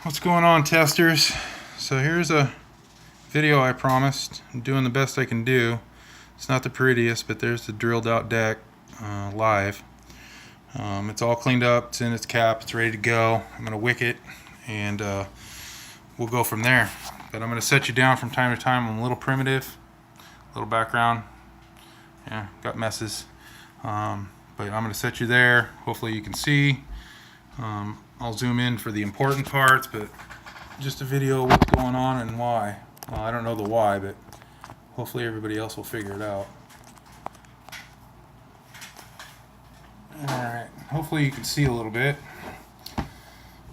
What's going on, testers? So here's a video I promised. I'm doing the best I can do. It's not the prettiest, but there's the drilled out deck live. It's all cleaned up, it's in its cap, it's ready to go. I'm going to wick it and we'll go from there. But I'm going to set you down from time to time. I'm a little primitive, a little background. Yeah, got messes. But I'm going to set you there. Hopefully you can see. I'll zoom in for the important parts, but just a video of what's going on and why. Well, I don't know the why, but hopefully everybody else will figure it out. Alright, hopefully you can see a little bit.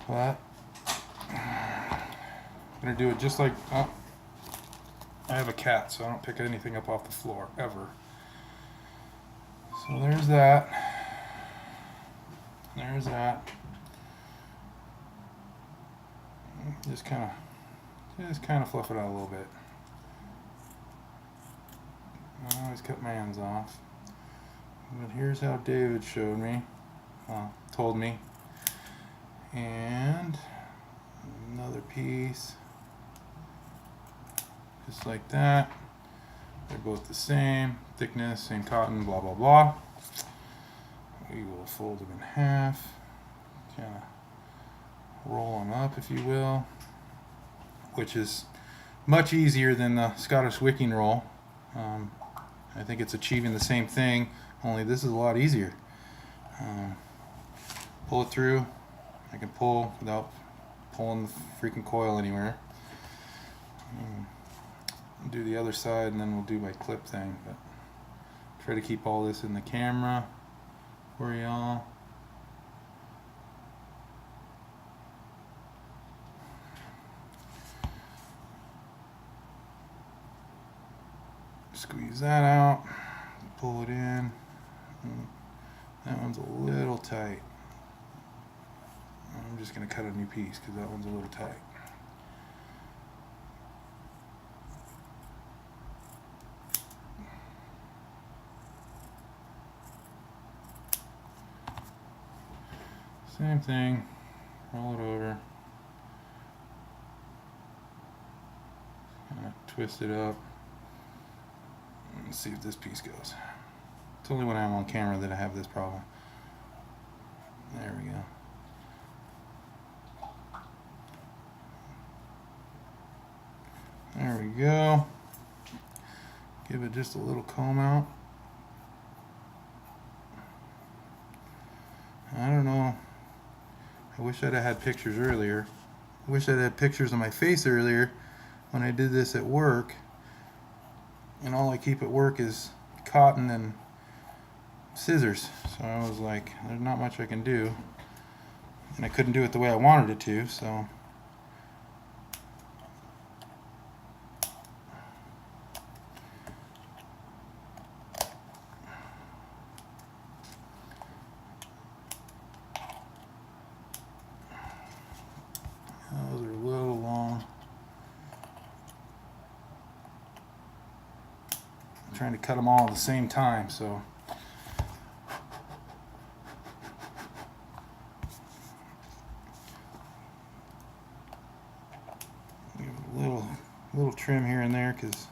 But I'm going to do it just like, oh, I have a cat, so I don't pick anything up off the floor, ever. So there's that. There's that. Just kind of fluff it out a little bit. I always cut my hands off. But here's how David showed me, told me. And another piece, just like that. They're both the same thickness, same cotton, blah blah blah. We will fold them in half, kind of roll them up, if you will, which is much easier than the Scottish wicking roll. I think it's achieving the same thing, only this is a lot easier. Pull it through. I can pull without pulling the freaking coil anywhere. Do the other side and then we'll do my clip thing, but try to keep all this in the camera for y'all. Squeeze that out, pull it in. That one's a little tight. I'm just going to cut a new piece because that one's a little tight. Same thing, roll it over, kind of twist it up. Let's see if this piece goes. It's only when I'm on camera that I have this problem. There we go. There we go. Give it just a little comb out. I don't know. I wish I'd have had pictures earlier. I wish I'd had pictures of my face earlier when I did this at work. And all I keep at work is cotton and scissors. So I was like, there's not much I can do. And I couldn't do it the way I wanted it to, so. Those are a little long. I'm trying to cut them all at the same time, so. Give it a little trim here and there, because,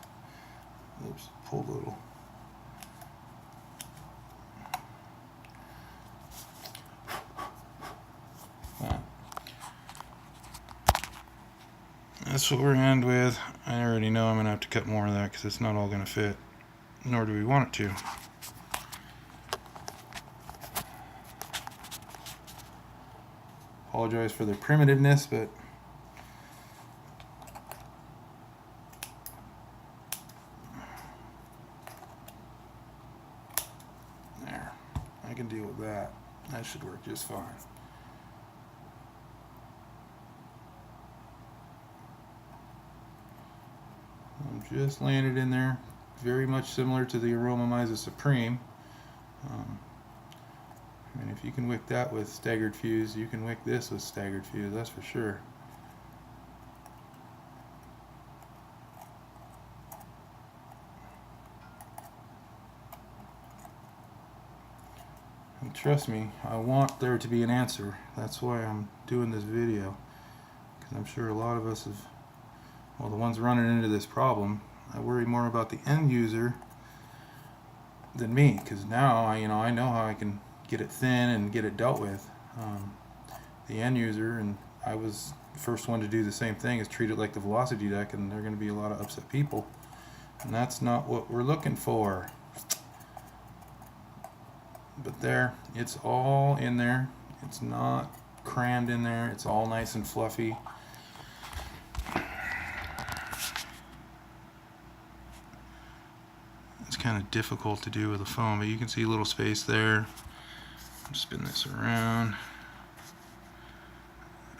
oops, pulled a little. That's what we're gonna end with. I already know I'm gonna have to cut more of that because it's not all gonna fit, nor do we want it to. Apologize for the primitiveness, but there, I can deal with that. That should work just fine. I'm just laying it in there, very much similar to the Aromamizer Supreme. I mean, if you can wick that with staggered fuse, you can wick this with staggered fuse, that's for sure. And trust me, I want there to be an answer. That's why I'm doing this video. I'm sure a lot of us have, well, the ones running into this problem, I worry more about the end user than me, because now I know how I can get it thin and get it dealt with. The end user, and I was the first one to do the same thing, is treat it like the Velocity deck, and there are going to be a lot of upset people, and that's not what we're looking for. But there, it's all in there. It's not crammed in there. It's all nice and fluffy. It's kind of difficult to do with a phone, but you can see a little space there. Spin this around.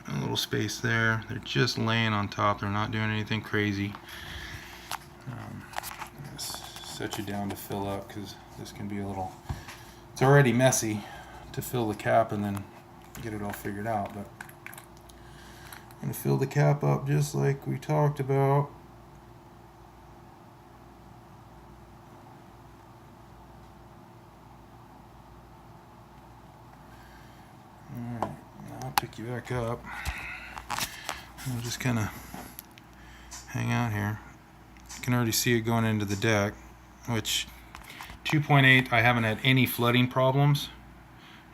A little space there. They're just laying on top. They're not doing anything crazy. Set you down to fill up, because this can be a little, it's already messy to fill the cap and then get it all figured out, but I'm going to fill the cap up just like we talked about. Alright, now I'll pick you back up. I'll just kind of hang out here. You can already see it going into the deck, which 2.8 I haven't had any flooding problems.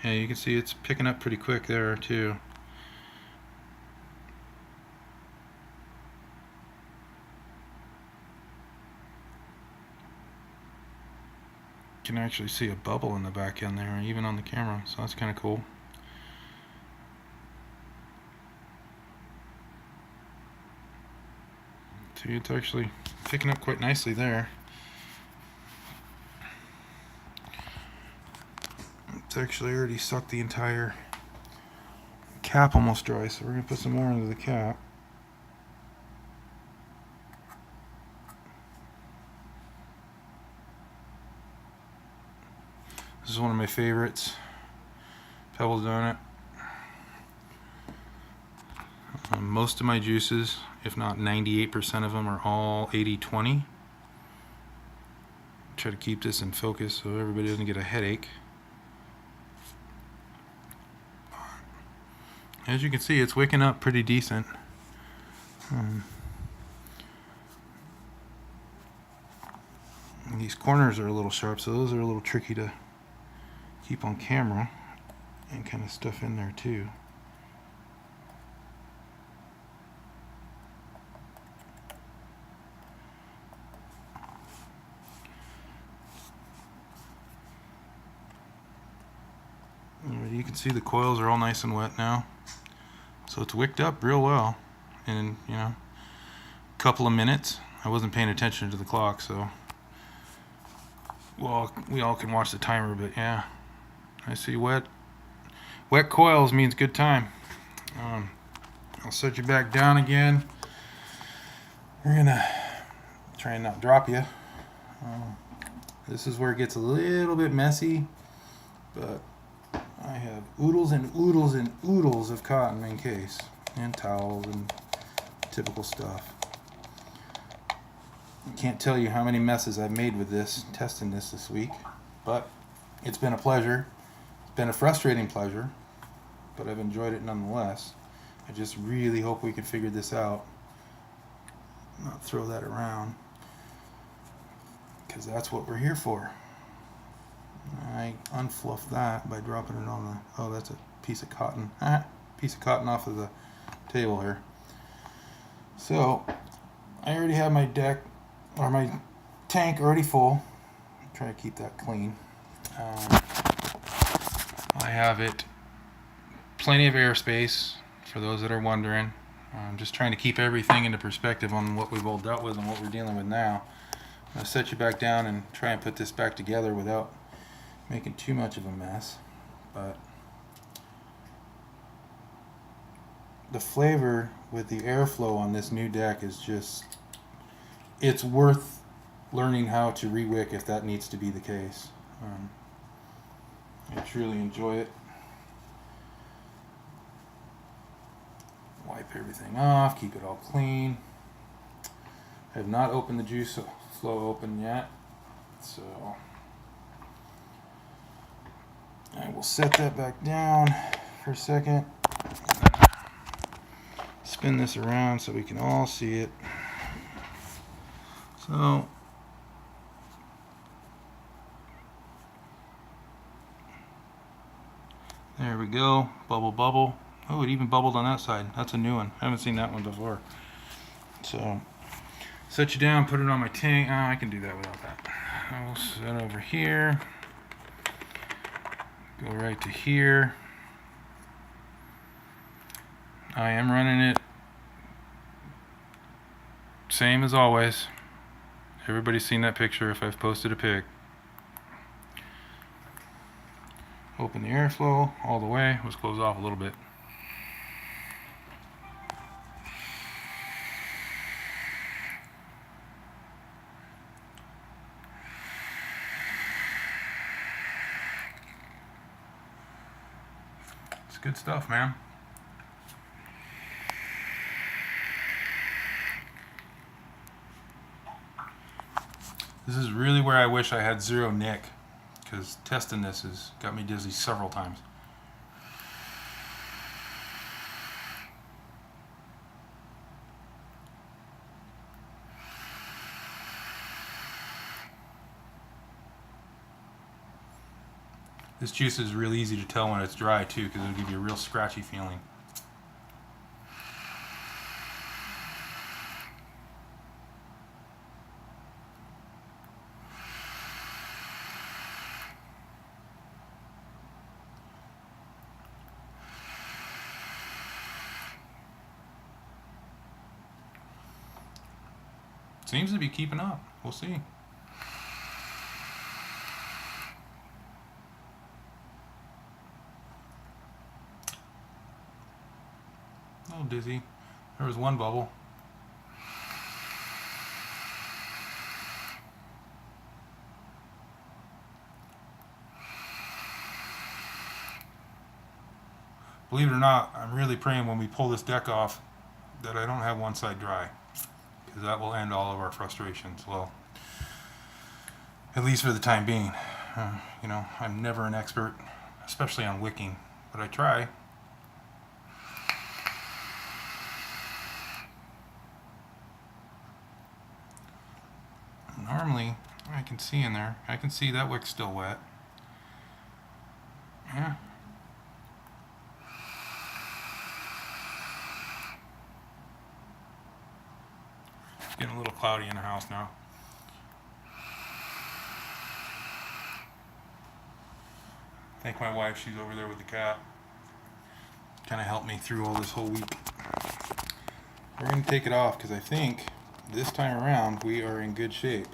Yeah, you can see it's picking up pretty quick there too. You can actually see a bubble in the back end there, even on the camera, so that's kind of cool. See, it's actually picking up quite nicely there. It's actually already sucked the entire cap almost dry, so we're going to put some more into the cap. This is one of my favorites, Pebble Donut. Most of my juices, if not 98% of them, are all 80-20. Try to keep this in focus so everybody doesn't get a headache. As you can see, it's wicking up pretty decent. These corners are a little sharp, so those are a little tricky to keep on camera, and kind of stuff in there too. You can see the coils are all nice and wet now, so it's wicked up real well in, a couple of minutes. I wasn't paying attention to the clock, so well, we all can watch the timer, but yeah, I see wet coils means good time. I'll set you back down again. We're gonna try and not drop you. This is where it gets a little bit messy, but I have oodles and oodles and oodles of cotton in case, and towels and typical stuff. I can't tell you how many messes I've made with this, testing this week, but it's been a pleasure. It's been a frustrating pleasure, but I've enjoyed it nonetheless. I just really hope we can figure this out, not throw that around, because that's what we're here for. I unfluffed that by dropping it on the, oh, that's a piece of cotton. Piece of cotton off of the table here. So I already have my deck, or my tank already full. Try to keep that clean. I have it plenty of airspace, for those that are wondering. I'm just trying to keep everything into perspective on what we've all dealt with and what we're dealing with now. I'm going to set you back down and try and put this back together without making too much of a mess, but the flavor with the airflow on this new deck is just, it's worth learning how to re-wick if that needs to be the case. I truly enjoy it. Wipe everything off, keep it all clean. I have not opened the juice flow open yet, so I will set that back down for a second. Spin spin this around so we can all see it. So there we go. Bubble, bubble. Oh, it even bubbled on that side. That's a new one. I haven't seen that one before. So set you down, put it on my tank. Oh, I can do that without that. I'll set over here. Go right to here. I am running it same as always. Everybody's seen that picture if I've posted a pic. Open the airflow all the way. Let's close off a little bit. It's good stuff, man. This is really where I wish I had zero nick, because testing this has got me dizzy several times. This juice is really easy to tell when it's dry too, because it'll give you a real scratchy feeling. Seems to be keeping up. We'll see. A little dizzy. There was one bubble. Believe it or not, I'm really praying when we pull this deck off that I don't have one side dry, because that will end all of our frustrations. Well, at least for the time being. You know, I'm never an expert, especially on wicking, but I try. Normally, I can see in there. I can see that wick's still wet. Yeah. It's getting a little cloudy in the house now. Thank my wife, she's over there with the cat. Kind of helped me through all this whole week. We're going to take it off because I think this time around we are in good shape.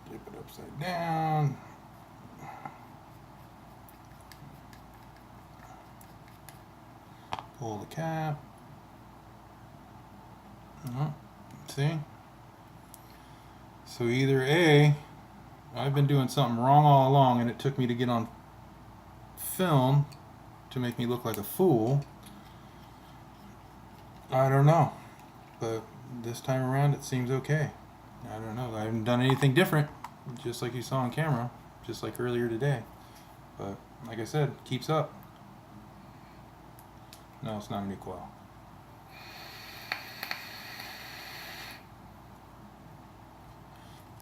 Flip it upside down. Pull the cap. See? So either A, I've been doing something wrong all along and it took me to get on film to make me look like a fool. I don't know. But this time around it seems okay. I don't know. I haven't done anything different, just like you saw on camera, just like earlier today. But like I said, keeps up. No, it's not a new coil.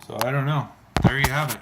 So I don't know. There you have it.